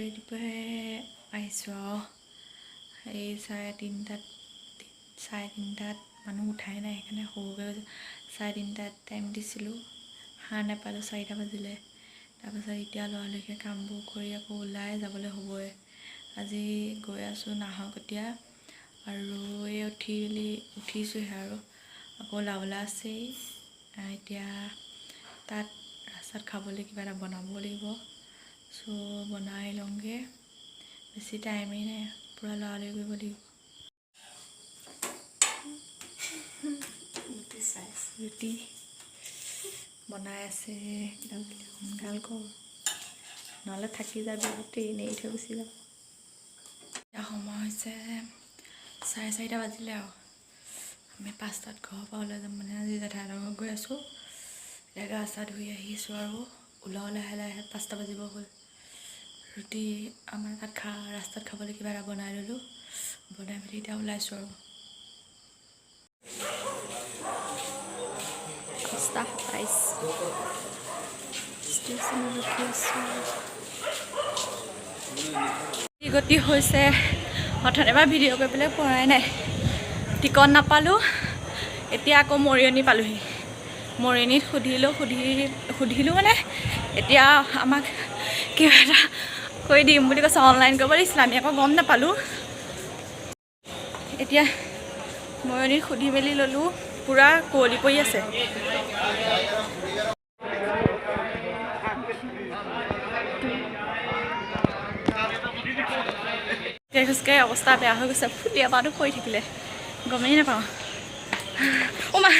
ৰাতিপুৱাই আহিছোঁ এই 3:30 3:30 মানুহ উঠাই নাই সেইকাৰণে সৰুকৈ 3:30 টাইম দিছিলোঁ সাৰ নাপালোঁ 4টা বাজিলে তাৰপাছত এতিয়া লৰালৰিকৈ কামবোৰ কৰি আকৌ ওলাই যাবলৈ হ'বই আজি গৈ আছোঁ নাহৰকটীয়া আৰু এই উঠিছোঁহে আৰু আকৌ ওলাবলৈ আছেই এতিয়া তাত ৰাস্তাত খাবলৈ কিবা এটা বনাব লাগিব চ' বনাই লওঁগৈ বেছি টাইমেই নাই পূৰা লৰালৰি কৰিব লাগিব ৰুটি বনাই আছে সোনকাল কৰ নহ'লে থাকি যাবি গোটেই এনেই থৈ গুচি যাব এতিয়া সময় হৈছে 4:30 বাজিলে আৰু আমি 5টাত ঘৰৰ পৰা ওলাই যাম মানে আজি জেঠাইহঁতৰ ঘৰত গৈ আছোঁ এতিয়া গা চা ধুই আহিছোঁ আৰু ওলাও লাহে লাহে 5টা বাজিব হ'ল ৰুটি আমাৰ তাত ৰাস্তাত খাবলৈ কিবা এটা বনাই ল'লোঁ বনাই মেলি এতিয়া ওলাইছোঁ আৰু 5:27 গতি হৈছে অথনি এবাৰ ভিডিঅ' কৰিবলৈ পৰাই নাই টিকট নাপালোঁ এতিয়া আকৌ মৰিয়নি পালোহি মৰিয়নিত সুধিলোঁ মানে এতিয়া আমাক কিবা এটা কৰি দিম বুলি কৈছে অনলাইন কৰিব দিছিল আমি আকৌ গম নাপালোঁ এতিয়া মৰিয়নিত সুধি মেলি ল'লোঁ পূৰা কুঁৱলী পৰি আছে খোজকাঢ়ি অৱস্থা বেয়া হৈ গৈছে ফুলি এবাৰটো পৰি থাকিলে গমেই নাপাওঁ অ' মা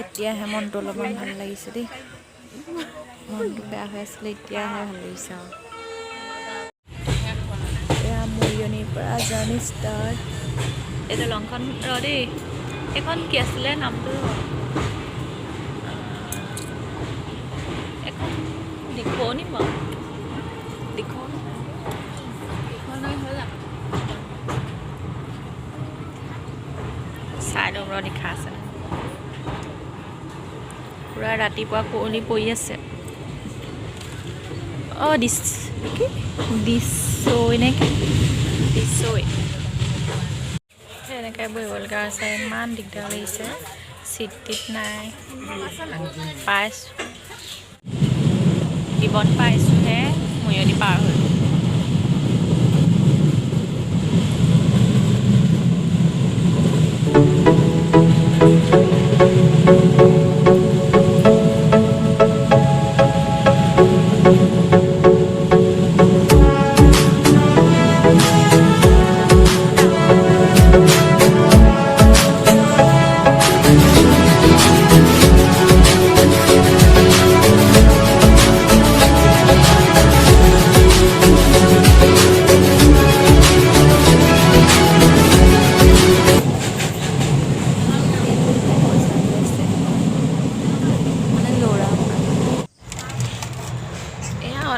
এতিয়াহে মনটো অলপমান ভাল লাগিছে দেই মনটো বেয়া হৈ আছিলে এতিয়াহে ভাল লাগিছে আৰু এয়া মৰিয়নিৰ পৰা জাৰ্ণি ষ্টাৰ্ট এতিয়া লংখন দেই এইখন কি আছিলে নামটো এখন দিখৌনি বাৰু চাই লওঁ ৰ লিখা আছে পূৰা ৰাতিপুৱা কুঁৱলী পৰি আছে অঁ দিছৈ নে কি দিছৈ এনেকৈ বহিব লগা আছে ইমান দিগদাৰ লাগিছে চিট টিট নাই পাইছোঁ জীৱন পাইছোঁহে মৰিয়নি পাৰ হ'ল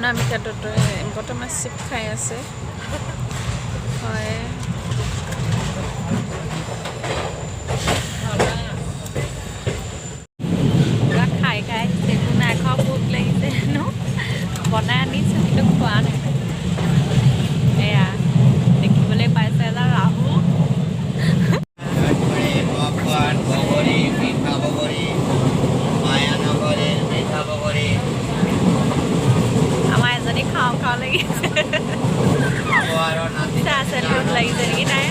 অনামিকা দত্তই বৰ্তমান চিপ খাই আছে হয় পুৰা খাই একো নাই খোৱা ভোক লাগিছে ন বনাই আনিছে কিন্তু খোৱা নাই এয়া দেখিবলৈ পাইছে এটা ৰাহু আমাৰ এজনী খাওঁ খাওঁ লাগিছে ভোক লাগিছে নেকি তাই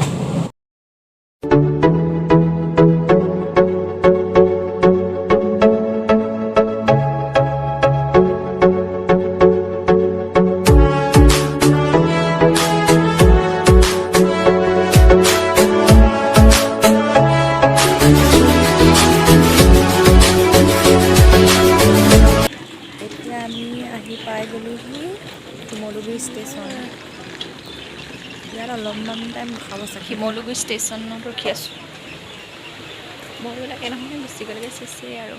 ষ্টেচন ইয়াত অলপমান টাইম ৰখাব চাগে শিমলুগুৰি ষ্টেচনত ৰখি আছোঁ ভয়ো লাগে নহয় বেছি গ'লেগে চেচেই আৰু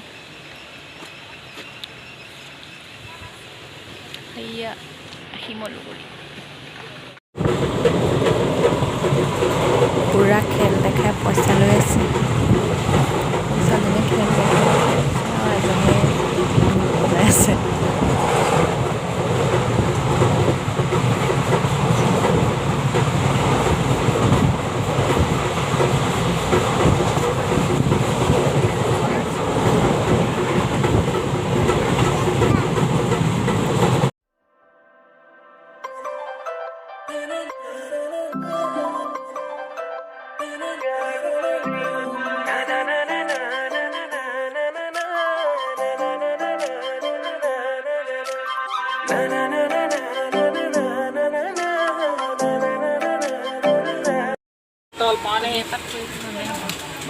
এইয়া শিমলুগুৰি পুৰা খেল দেখাই পইচা লৈ আছে পইচাজনে খেল দেখাই আৰু এজনে ওলাই আছে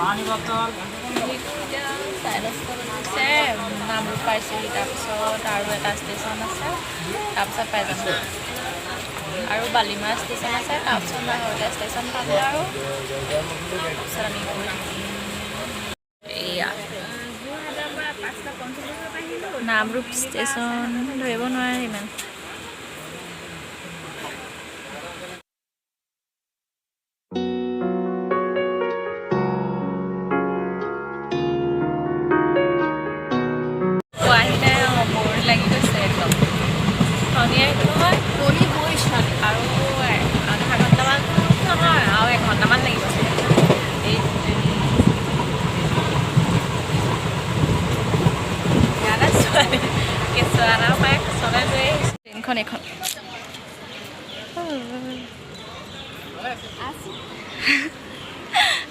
पानी बोतल নামৰূপ পাইছেহি তাৰপিছত আৰু এটা ষ্টেচন আছে তাৰপিছত পাই যাম আৰু বালিমাৰ ষ্টেচন আছে তাৰপিছত নাহৰকটীয়া ষ্টেচন পালে আৰু তাৰপিছত আমি এয়া নামৰূপ ষ্টেচন ধৰিব নোৱাৰে ইমান এখন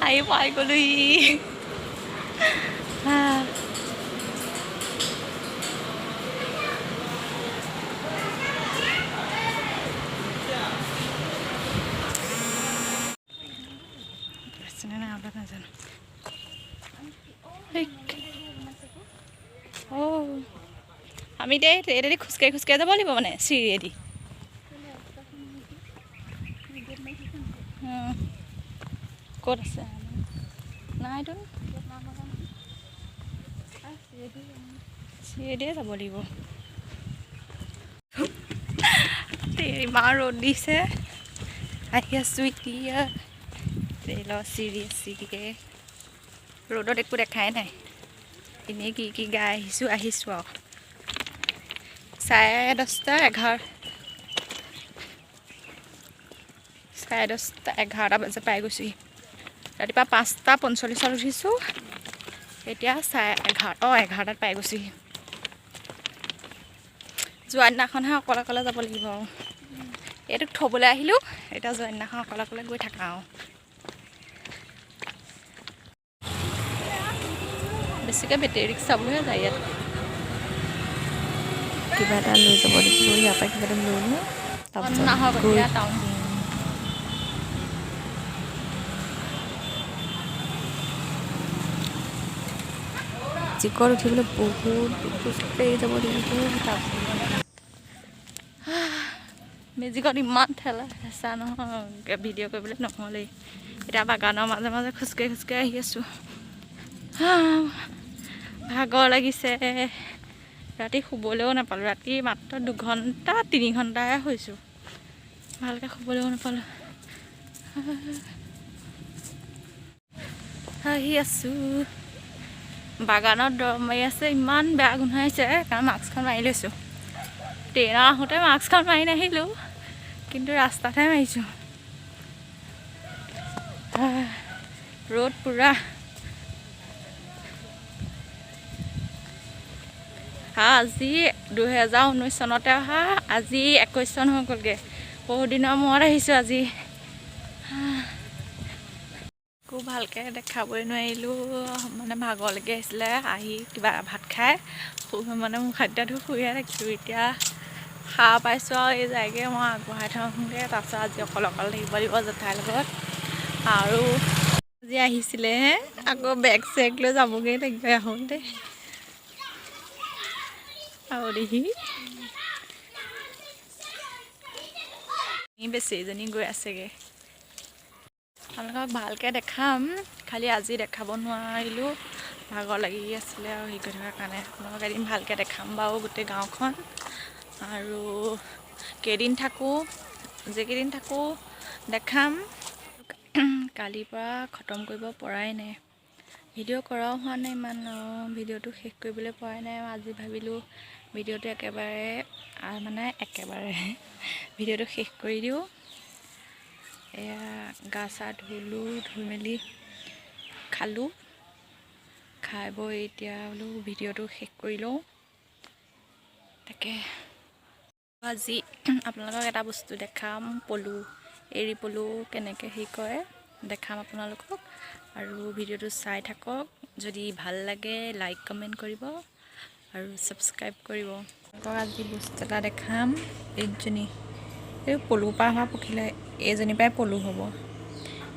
আহি পাই গ'লোহি নাজানো আমি এতিয়া খোজকাঢ়ি খোজকাঢ়ি যাব লাগিব মানে চিৰিয়েদি ক'ত আছে নাইতো চিৰিয়েদিয়ে যাব লাগিব ইমান ৰ'দ দিছে আহি আছোঁ এতিয়া ৰেলৰ চিৰিয়ে ৰ'দত একো দেখাই নাই এনেই কি গাই আহিছোঁ আৰু 11:30 বজাত পাই গৈছোঁহি ৰাতিপুৱা 5:45 উঠিছোঁ এতিয়া 11:30 পাই গৈছোঁহি যোৱা দিনাখনহে অকলে যাব লাগিব আৰু এইটোক থ'বলৈ আহিলোঁ এতিয়া যোৱা দিনাখন অকলে গৈ থাকা আৰু বেছিকৈ বেটেৰী ৰিক্সাবোৰহে যায় ইয়াত কিবা এটা লৈ যাব লাগিব ইয়াৰ পৰা কিবা এটা লৈ লওঁ তাৰপিছত নাহৰকটীয়া টাউন জিকত উঠিবলৈ বহুত খোজকাঢ়ি যাব লাগিব মেজিকত ইমান ঠেলা হেঁচা নহয় ভিডিঅ' কৰিবলৈ নহ'লেই এতিয়া বাগানৰ মাজে মাজে খোজকাঢ়ি আহি আছোঁ ভাগৰ লাগিছে ৰাতি শুবলৈও নাপালোঁ ৰাতি মাত্ৰ 2 ঘণ্টা 3 ঘণ্টাহে শুইছোঁ ভালকৈ শুবলৈও নাপালোঁ আহি আছোঁ বাগানত দৰৱ মাৰি আছে ইমান বেয়া গোন্ধাইছে কাৰণ মাস্কখন মাৰি লৈছোঁ ট্ৰেইনৰ আহোঁতে মাস্কখন মাৰি নাহিলোঁ কিন্তু ৰাস্তাতহে মাৰিছোঁ ৰ'দ পুৰা আজি 2019 চনতে অহা আজি 21 চন হৈ গ'লগৈ বহুত দিনৰ মূৰত আহিছোঁ আজি একো ভালকৈ দেখাবই নোৱাৰিলোঁ মানে ভাগৰ লাগি আহিছিলে আহি কিবা ভাত খাই মানে মোৰ খাদ্যটো শুইয়ে থাকিলোঁ এতিয়া সাৰ পাইছোঁ আৰু এই যায়গৈ মই আগবঢ়াই থওঁগৈ তাৰপিছত আজি অকলে থাকিব লাগিব জেঠাইৰ লগত আৰু আজি আহিছিলেহে আকৌ বেগ চেগ লৈ যাবগৈ লাগিব আহোঁতে আৰু দেখি বেছিজনী গৈ আছেগৈ আপোনালোকক ভালকৈ দেখাম খালি আজি দেখাব নোৱাৰিলোঁ ভাগৰ লাগি আছিলে আৰু হেৰি কৰি থকাৰ কাৰণে আপোনালোকক এদিন ভালকৈ দেখাম বাৰু গোটেই গাঁওখন আৰু কেইদিন থাকোঁ, যেকেইদিন থাকোঁ দেখাম। কালিৰ পৰা খতম কৰিব পৰাই নাই, ভিডিঅ' কৰাও হোৱা নাই ইমান, ভিডিঅ'টো শেষ কৰিবলৈ পৰাই নাই। আজি ভাবিলোঁ ভিডিঅ'টো একেবাৰে ভিডিঅ'টো শেষ কৰি দিওঁ। এয়া গা চা ধুলোঁ, ধুই মেলি খালোঁ, খাই বৈ এতিয়া বোলো ভিডিঅ'টো শেষ কৰি লওঁ। তাকে আজি আপোনালোকক এটা বস্তু দেখাম, পলু, এৰী পলু কেনেকৈ হেৰি কৰে দেখাম আপোনালোকক। আৰু ভিডিঅ'টো চাই থাকক, যদি ভাল লাগে লাইক কমেণ্ট কৰিব আৰু ছাবস্ক্ৰাইব কৰিব। আপোনালোকক আজি বস্তু এটা দেখাম। এইজনী এই পলু পৰা হোৱা পখিলা, এইজনীৰ পৰাই পলু হ'ব।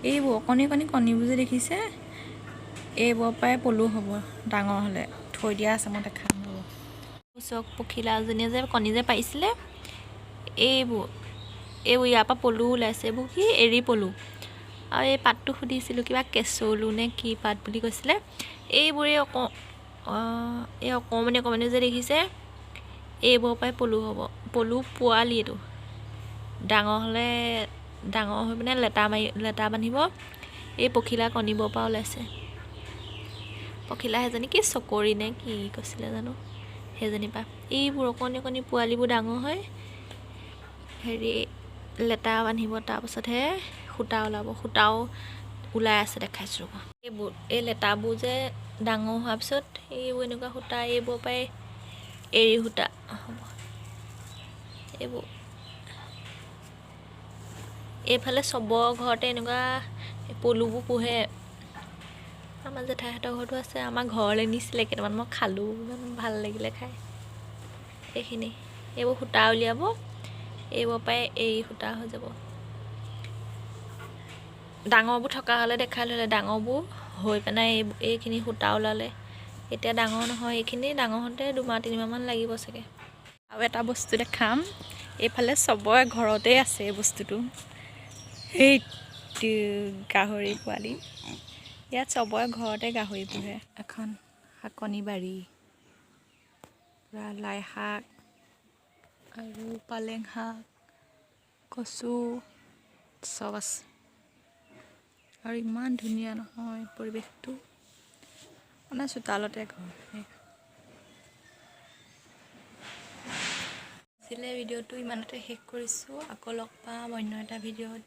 এইবোৰ অকণি কণীবোৰ যে দেখিছে, এইবোৰৰ পৰাই পলু হ'ব ডাঙৰ হ'লে। থৈ দিয়া আছে, মই দেখাম ৰ'ব। চক পখিলাজনীয়ে যে কণী যে পাৰিছিলে, এইবোৰ ইয়াৰ পৰা পলু ওলাইছে। এইবোৰ কি এৰী পলু। আৰু এই পাতটো সুধিছিলোঁ, কিবা কেঁচলু নে কি পাত বুলি কৈছিলে। এইবোৰে এই অকণমানি যে দেখিছে, এইবোৰৰ পৰাই পলু হ'ব। পলু পোৱালি এইটো ডাঙৰ হ'লে, ডাঙৰ হৈ পিনে লেটা বান্ধিব। এই পখিলা কণীবোৰৰ পৰা ওলাইছে। পখিলা সেইজনী কি চকৰি নে কি কৈছিলে জানো, সেইজনীৰ পৰা এইবোৰ অকণি পোৱালিবোৰ ডাঙৰ হয়, হেৰি লেটা বান্ধিব, তাৰপাছতহে সূতা ওলাব। সূতাও ওলাই আছে, দেখাইছোঁ ৰ'ব। এইবোৰ এই লেটাবোৰ যে ডাঙৰ হোৱাৰ পিছত এইবোৰ এনেকুৱা সূতা, এইবোৰৰ পৰাই এৰী সূতা হ'ব। এইবোৰ এইফালে চবৰ ঘৰতে এনেকুৱা পলুবোৰ পোহে। আমাৰ জেঠাইহঁতৰ ঘৰতো আছে। আমাৰ ঘৰলৈ নিছিলে কেইটামান, মই খালোঁ, ইমান ভাল লাগিলে খাই। এইখিনি এইবোৰ সূতা উলিয়াব, এইবোৰ পৰাই এৰী সূতা হৈ যাব। ডাঙৰবোৰ থকা হ'লে দেখাই ল'লে, ডাঙৰবোৰ হৈ পেলাই এইখিনি সূতা ওলালে। এতিয়া ডাঙৰ নহয়, এইখিনি ডাঙৰ হওঁতে 2-3 মাহমান লাগিব চাগে। আৰু এটা বস্তু দেখাম, এইফালে চবৰে ঘৰতেই আছে এই বস্তুটো। সেইটো গাহৰি পোৱালি, ইয়াত চবৰে ঘৰতে গাহৰি পোহে। এখন শাকনি বাৰী, পূৰা লাই শাক আৰু পালেং শাক, কচু চব আছে। আৰু ইমান ধুনীয়া নহয় পৰিৱেশটো, মানে চোতালতে ঘৰ। ভিডিঅ'টো ইমানতে শেষ কৰিছোঁ। আকৌ লগ পাম অন্য এটা ভিডিঅ'ত।